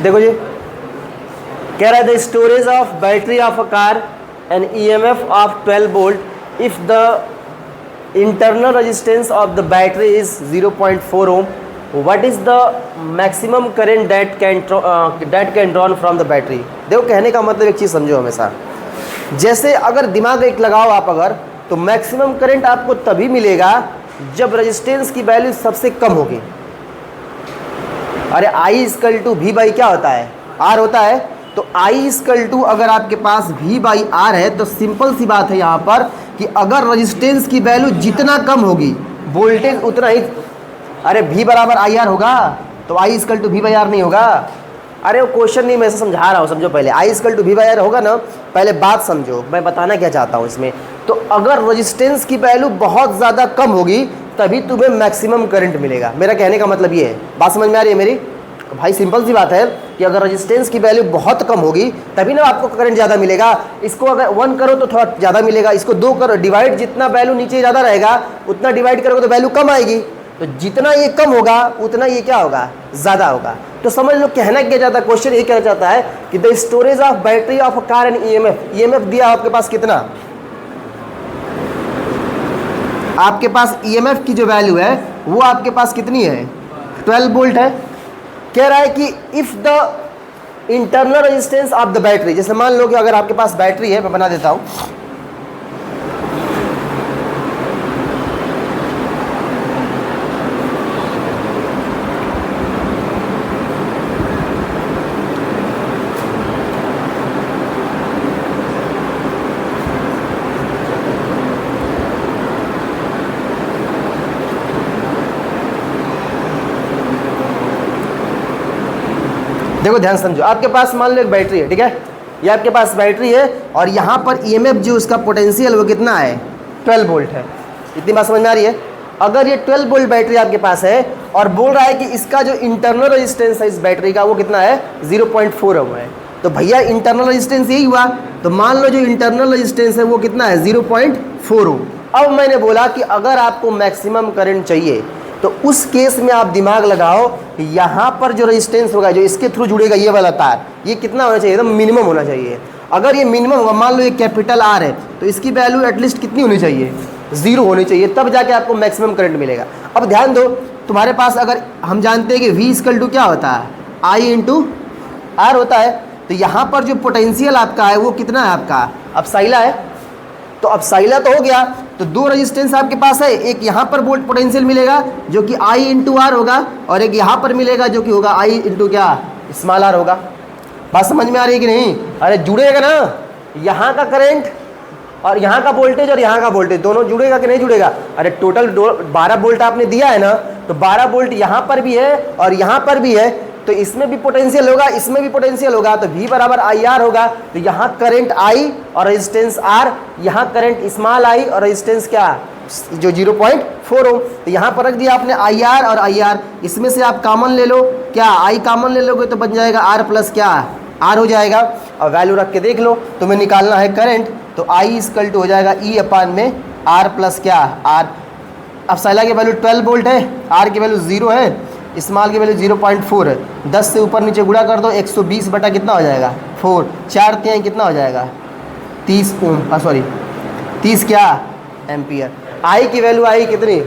देखो जी, कह रहा है the storage of battery of a car and EMF of 12 volt if the internal resistance of the battery is 0.4 ohm. What is the maximum current that can drawn from the battery? देखो कहने का मतलब एक चीज़ समझो हमेशा, जैसे अगर दिमाग एक लगाओ आप अगर, तो मैक्सिमम करंट आपको तभी मिलेगा जब रेजिस्टेंस की वैल्यू सबसे कम होगी। अरे I equal to V by क्या होता है, R होता है। तो I इक्वल टू अगर आपके पास V बाई R है तो सिंपल सी बात है यहाँ पर कि अगर रेजिस्टेंस की वैल्यू जितना कम होगी वोल्टेज उतना ही, अरे V बराबर आई आर होगा तो I equal to V by R नहीं होगा। अरे वो क्वेश्चन नहीं, मैं ऐसे समझा रहा हूँ, समझो पहले I equal to V by R होगा ना, पहले बात समझो मैं बताना क्या चाहता हूँ इसमें। तो अगर रेजिस्टेंस की वैल्यू बहुत ज़्यादा कम होगी तभी तुम्हें मैक्सिमम करंट मिलेगा। मेरा कहने का मतलब ये है, बात समझ में आ रही है मेरी भाई? सिंपल सी बात है कि अगर रेजिस्टेंस की वैल्यू बहुत कम होगी तभी ना आपको करंट ज़्यादा मिलेगा। इसको अगर 1 करो तो थोड़ा ज़्यादा मिलेगा, इसको 2 करो, डिवाइड जितना वैल्यू नीचे ज़्यादा रहेगा उतना डिवाइड करोगे तो वैल्यू कम आएगी। तो जितना ये कम होगा उतना ये क्या होगा, ज़्यादा होगा। तो समझ लो कहना क्या चाहता है, क्वेश्चन ये कहना चाहता है कि the storage of battery of car and EMF दिया आपके पास कितना, आपके पास ईएमएफ की जो वैल्यू है वो आपके पास कितनी है, 12 वोल्ट है। कह रहा है कि if the internal resistance of the battery, जैसे मान लो कि अगर आपके पास बैटरी है, मैं बना देता हूं, देखो ध्यान समझो, आपके पास मान लो एक बैटरी है, ठीक है, ये आपके पास बैटरी है और यहाँ पर ईएमएफ जो उसका पोटेंशियल वो कितना है, 12 वोल्ट है। इतनी बात समझ में आ रही है? अगर ये 12 वोल्ट बैटरी आपके पास है और बोल रहा है कि इसका जो इंटरनल रेजिस्टेंस है इस बैटरी का वो कितना है, 0.4 ओम है, तो भैया इंटरनल रेजिस्टेंस यही हुआ। तो मान लो जो इंटरनल रेजिस्टेंस है वो कितना है, 0.4 ओम। अब मैंने बोला कि अगर आपको मैक्सिमम करंट चाहिए तो उस केस में आप दिमाग लगाओ, यहाँ पर जो रेजिस्टेंस होगा जो इसके थ्रू जुड़ेगा ये वाला तार, ये कितना होना चाहिए, एकदम मिनिमम होना चाहिए। अगर ये मिनिमम होगा, मान लो ये कैपिटल आर है, तो इसकी वैल्यू एटलीस्ट कितनी होनी चाहिए, 0 होनी चाहिए, तब जाके आपको मैक्सिमम करंट मिलेगा। अब ध्यान दो, तुम्हारे पास अगर हम जानते हैं कि V इक्वल टू क्या होता है, I इंटू आर होता है, तो यहाँ पर जो पोटेंशियल आपका है वो कितना है आपका, अब साइला है, तो अब साइला तो हो गया, तो 2 रेजिस्टेंस आपके पास है, एक यहाँ पर वोल्ट पोटेंशियल मिलेगा जो कि I इंटू आर होगा और एक यहाँ पर मिलेगा जो कि होगा I इंटू क्या, स्मॉल आर होगा। बात समझ में आ रही है कि नहीं? अरे जुड़ेगा ना, यहाँ का करंट और यहाँ का वोल्टेज और यहाँ का वोल्टेज दोनों जुड़ेगा कि नहीं जुड़ेगा? अरे टोटल 12 वोल्ट आपने दिया है ना, तो 12 वोल्ट यहाँ पर भी है और यहाँ पर भी है, तो इसमें भी पोटेंशियल होगा, इसमें भी पोटेंशियल होगा, तो V बराबर आई आर होगा। तो यहाँ करंट I और रेजिस्टेंस R, यहाँ करंट स्मॉल I और रेजिस्टेंस क्या, जो 0.4 ओम। तो यहाँ पर रख दिया आपने आई आर और आई आर, इसमें से आप कॉमन ले लो, क्या I कॉमन ले लोगे तो बन जाएगा R प्लस क्या, R हो जाएगा। और वैल्यू रख के देख लो, तुम्हें निकालना है करंट, तो I इक्वल टू हो जाएगा E अपान में R प्लस क्या, R। अब साइला की वैल्यू 12 वोल्ट है, R की वैल्यू 0 है, स्मॉल की वैल्यू 0.4 है, 10 से ऊपर नीचे गुणा कर दो, 120 बटा कितना हो जाएगा, 4, 4 तिहाई कितना हो जाएगा, 30 ओम, सॉरी 30 क्या एम्पियर। आई की वैल्यू आई कितनी,